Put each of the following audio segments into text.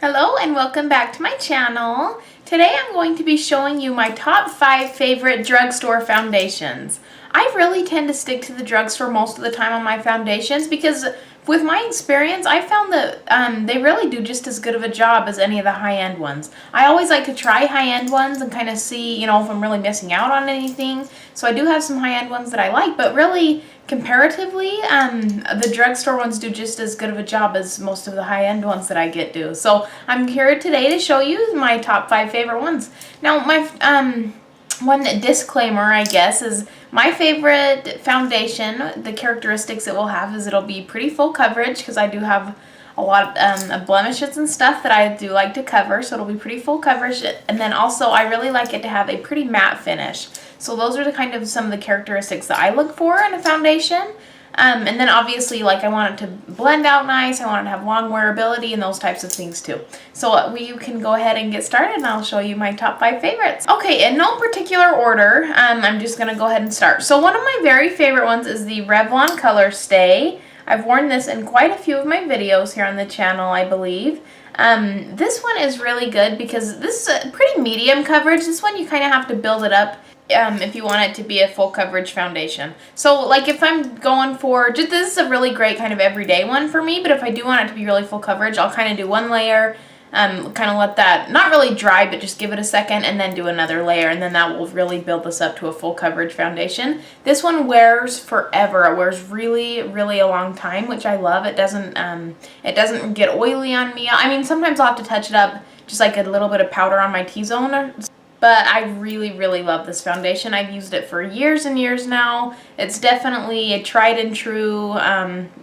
Hello and welcome back to my channel. Today I'm going to be showing you my top 5 favorite drugstore foundations. I really tend to stick to the drugstore most of the time on my foundations because with my experience I found that they really do just as good of a job as any of the high-end ones. I always like to try high-end ones and kind of see, if I'm really missing out on anything. So I do have some high-end ones that I like, but really comparatively, the drugstore ones do just as good of a job as most of the high-end ones that I get do. So I'm here today to show you my top 5 favorite ones. Now, my one disclaimer, I guess, is my favorite foundation, the characteristics it will have is it'll be pretty full coverage because I do have a lot of blemishes and stuff that I do like to cover, so it'll be pretty full coverage. And then also I really like it to have a pretty matte finish. So those are the kind of some of the characteristics that I look for in a foundation. And then obviously, like, I want it to blend out nice, I want it to have long wearability and those types of things too. So we can go ahead and get started and I'll show you my top 5 favorites. Okay, in no particular order, I'm just going to go ahead and start. So one of my very favorite ones is the Revlon Colorstay. I've worn this in quite a few of my videos here on the channel, I believe. This one is really good because this is a pretty medium coverage. This one you kind of have to build it up if you want it to be a full coverage foundation. So like if I'm going for, this is a really great kind of everyday one for me, but if I do want it to be really full coverage, I'll kind of do one layer, kind of let that, not really dry, but just give it a second and then do another layer, and then that will really build this up to a full coverage foundation. This one wears forever. It wears really, really a long time, which I love. It doesn't get oily on me. I mean, sometimes I'll have to touch it up, just like a little bit of powder on my T-zone. But I really, really love this foundation. I've used it for years and years now. It's definitely a tried and true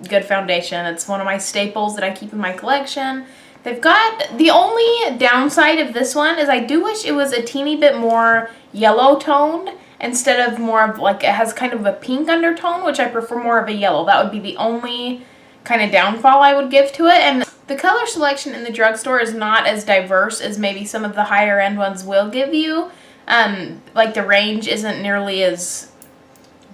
good foundation. It's one of my staples that I keep in my collection. They've got, the only downside of this one is I do wish it was a teeny bit more yellow toned instead of more of like, it has kind of a pink undertone, which I prefer more of a yellow. That would be the only kind of downfall I would give to it. And the color selection in the drugstore is not as diverse as maybe some of the higher end ones will give you. Like the range isn't nearly as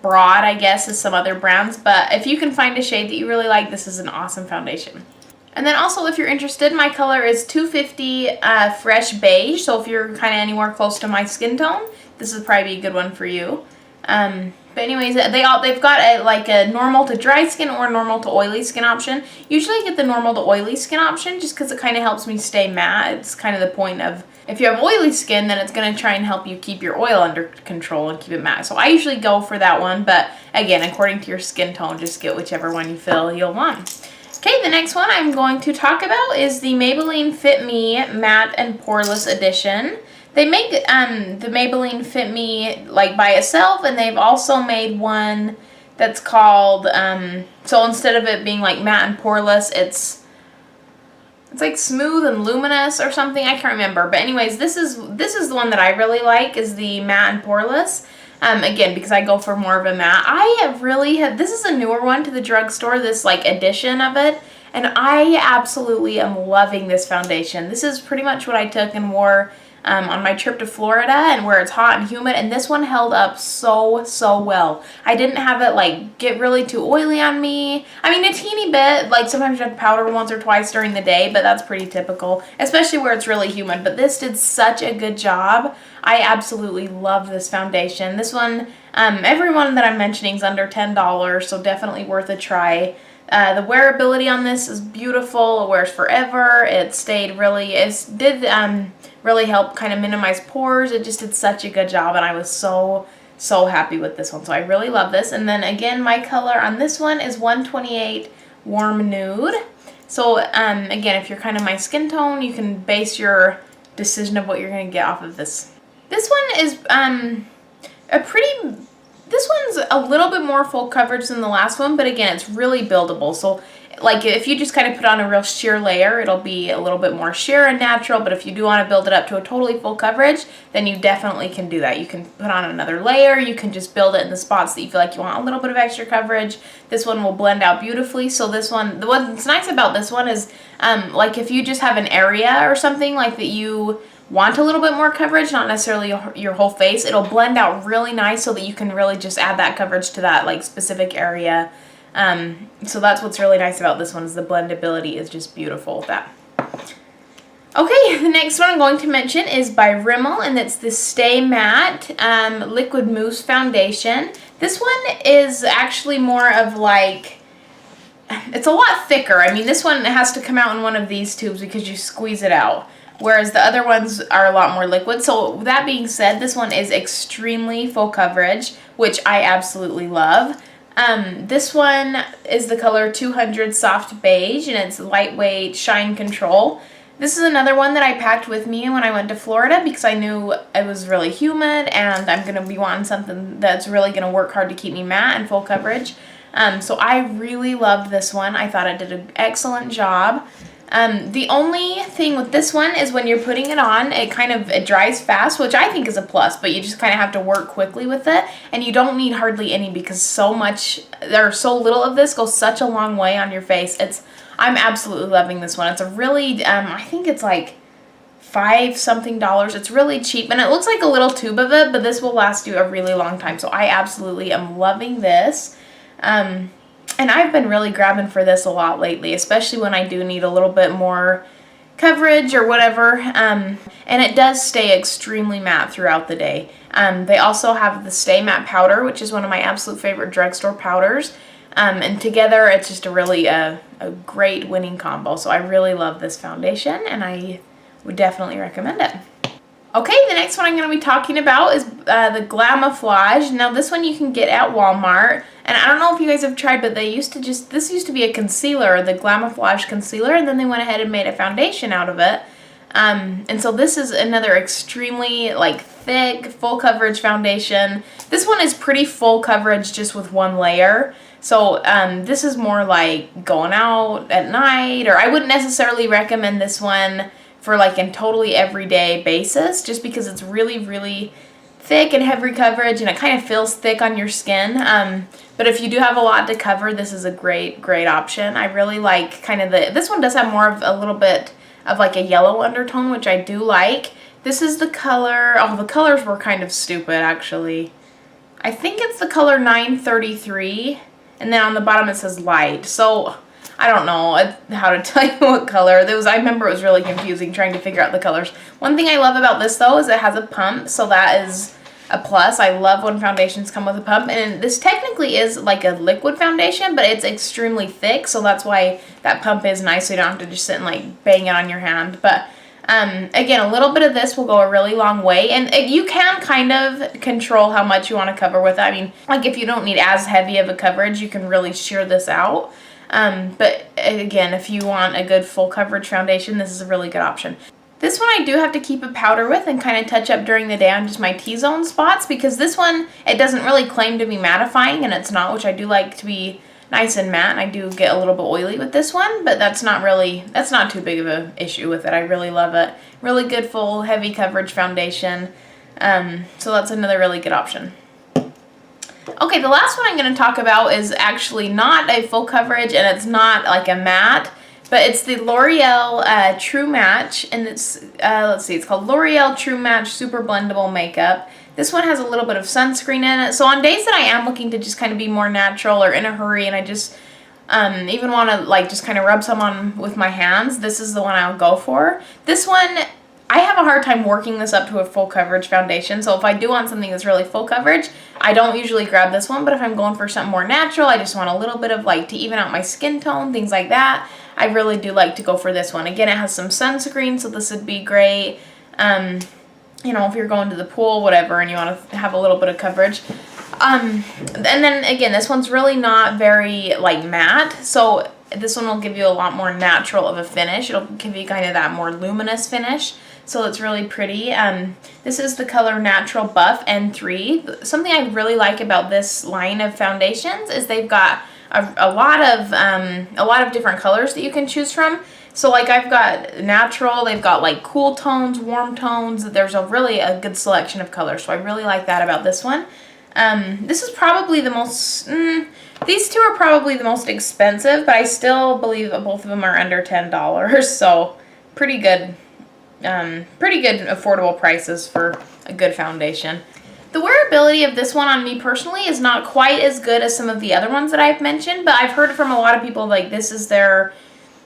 broad, I guess, as some other brands. But if you can find a shade that you really like, this is an awesome foundation. And then also, if you're interested, my color is 250 Fresh Beige. So if you're kind of anywhere close to my skin tone, this is probably a good one for you. But anyways, they've got like a normal to dry skin or normal to oily skin option. Usually I get the normal to oily skin option just because it kind of helps me stay matte. It's kind of the point of, if you have oily skin, then it's going to try and help you keep your oil under control and keep it matte. So I usually go for that one, but again, according to your skin tone, just get whichever one you feel you'll want. Okay, the next one I'm going to talk about is the Maybelline Fit Me Matte and Poreless Edition. They make the Maybelline Fit Me like by itself, and they've also made one that's called, so instead of it being like matte and poreless, it's like smooth and luminous or something. I can't remember. But anyways, this is the one that I really like, is the matte and poreless. Again, because I go for more of a matte. This is a newer one to the drugstore, this like edition of it. And I absolutely am loving this foundation. This is pretty much what I took and wore on my trip to Florida, and where it's hot and humid, and this one held up so well. I didn't have it like get really too oily on me. I mean, a teeny bit, like sometimes you have to powder once or twice during the day, but that's pretty typical, especially where it's really humid. But this did such a good job. I absolutely love this foundation. This one, every one that I'm mentioning is under $10, so definitely worth a try. The wearability on this is beautiful. It wears forever. It did really help kind of minimize pores. It just did such a good job, and I was so happy with this one. So I really love this. And then again, my color on this one is 128 Warm Nude. So again, if you're kind of my skin tone, you can base your decision of what you're going to get off of this. This one is this one's a little bit more full coverage than the last one, but again, it's really buildable. So like if you just kind of put on a real sheer layer, it'll be a little bit more sheer and natural, but if you do want to build it up to a totally full coverage, then you definitely can do that. You can put on another layer, you can just build it in the spots that you feel like you want a little bit of extra coverage. This one will blend out beautifully. So this one, what's nice about this one is like if you just have an area or something like that you want a little bit more coverage, not necessarily your whole face, it'll blend out really nice so that you can really just add that coverage to that like specific area. So that's what's really nice about this one, is the blendability is just beautiful with that. Okay, the next one I'm going to mention is by Rimmel, and it's the Stay Matte Liquid Mousse Foundation. This one is actually more of like, it's a lot thicker. I mean, this one has to come out in one of these tubes because you squeeze it out, whereas the other ones are a lot more liquid. So that being said, this one is extremely full coverage, which I absolutely love. This one is the color 200 Soft Beige, and it's lightweight shine control. This is another one that I packed with me when I went to Florida because I knew it was really humid and I'm going to be wanting something that's really going to work hard to keep me matte and full coverage. So I really loved this one. I thought it did an excellent job. The only thing with this one is when you're putting it on, it dries fast, which I think is a plus, but you just kind of have to work quickly with it, and you don't need hardly any because so little of this goes such a long way on your face. I'm absolutely loving this one. It's a really, I think it's like $5 something. It's really cheap, and it looks like a little tube of it, but this will last you a really long time, so I absolutely am loving this. And I've been really grabbing for this a lot lately, especially when I do need a little bit more coverage or whatever. And it does stay extremely matte throughout the day. They also have the Stay Matte Powder, which is one of my absolute favorite drugstore powders. And together, it's just a great winning combo. So I really love this foundation, and I would definitely recommend it. Okay, the next one I'm going to be talking about is the Glamour Flage. Now, this one you can get at Walmart. And I don't know if you guys have tried, but this used to be a concealer, the Glamour Flage concealer, and then they went ahead and made a foundation out of it. And so this is another extremely thick, full coverage foundation. This one is pretty full coverage just with one layer. So this is more like going out at night, or I wouldn't necessarily recommend this one for in totally everyday basis, just because it's really, really thick and heavy coverage, and it kind of feels thick on your skin. But if you do have a lot to cover, this is a great, great option. I really like this one does have more of a little bit of a yellow undertone, which I do like. This is the color, the colors were kind of stupid actually. I think it's the color 933, and then on the bottom it says light. So I don't know how to tell you what color. I remember it was really confusing trying to figure out the colors. One thing I love about this though is it has a pump, so that is a plus. I love when foundations come with a pump, and this technically is like a liquid foundation, but it's extremely thick, so that's why that pump is nice, so you don't have to just sit and bang it on your hand. But again, a little bit of this will go a really long way, and you can kind of control how much you want to cover with it. I mean, if you don't need as heavy of a coverage, you can really shear this out. But again, if you want a good full coverage foundation, this is a really good option. This one I do have to keep a powder with and kind of touch up during the day on just my T-zone spots, because this one, it doesn't really claim to be mattifying, and it's not, which I do like to be nice and matte, and I do get a little bit oily with this one, but that's not too big of an issue with it. I really love it. Really good full heavy coverage foundation. So that's another really good option. Okay, the last one I'm going to talk about is actually not a full coverage, and it's not like a matte, but it's the L'Oreal True Match, and it's, it's called L'Oreal True Match Super Blendable Makeup. This one has a little bit of sunscreen in it, so on days that I am looking to just kind of be more natural or in a hurry, and I just even want to just kind of rub some on with my hands, this is the one I'll go for. This one, I have a hard time working this up to a full coverage foundation, so if I do want something that's really full coverage, I don't usually grab this one, but if I'm going for something more natural, I just want a little bit of to even out my skin tone, things like that, I really do like to go for this one. Again, it has some sunscreen, so this would be great. You know, if you're going to the pool, whatever, and you want to have a little bit of coverage. And then again, this one's really not very matte, so this one will give you a lot more natural of a finish. It'll give you kind of that more luminous finish, so it's really pretty. This is the color Natural Buff N3. Something I really like about this line of foundations is they've got a lot of different colors that you can choose from. So I've got natural, they've got cool tones, warm tones. There's really a good selection of colors, so I really like that about this one. This is probably the most, these two are probably the most expensive, but I still believe that both of them are under $10, so pretty good affordable prices for a good foundation. The wearability of this one on me personally is not quite as good as some of the other ones that I've mentioned, but I've heard from a lot of people this is their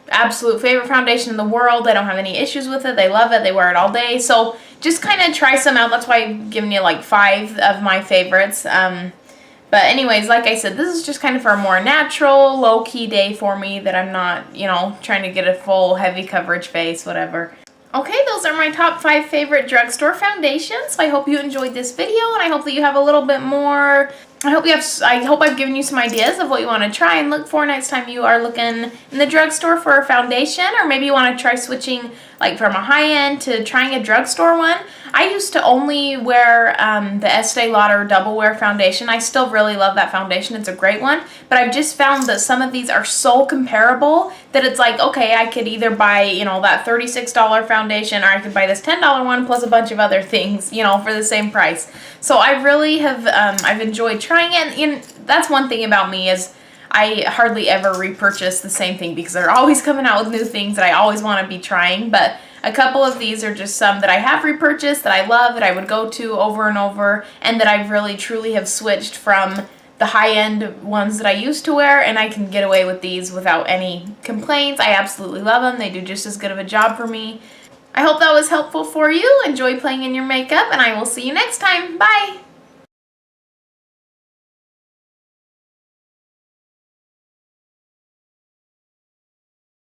absolute favorite foundation in the world. They don't have any issues with it. They love it. They wear it all day. So just kind of try some out. That's why I've given you like 5 of my favorites. But anyways, like I said, this is just kind of for a more natural, low-key day for me that I'm not, you know, trying to get a full heavy coverage face, whatever. Okay, those are my top 5 favorite drugstore foundations. So I hope you enjoyed this video, and I hope that you have a little bit more. I hope I've given you some ideas of what you want to try and look for next time you are looking in the drugstore for a foundation, or maybe you want to try switching like from a high-end to trying a drugstore one. I used to only wear the Estee Lauder Double Wear foundation. I still really love that foundation. It's a great one, but I've just found that some of these are so comparable that it's like, okay, I could either buy, you know, that $36 foundation, or I could buy this $10 one plus a bunch of other things, you know, for the same price. So I really have, I've enjoyed trying it, and that's one thing about me is I hardly ever repurchase the same thing because they're always coming out with new things that I always want to be trying. But a couple of these are just some that I have repurchased that I love, that I would go to over and over, and that I've really truly have switched from the high-end ones that I used to wear, and I can get away with these without any complaints. I absolutely love them. They do just as good of a job for me. I hope that was helpful for you. Enjoy playing in your makeup, and I will see you next time. Bye!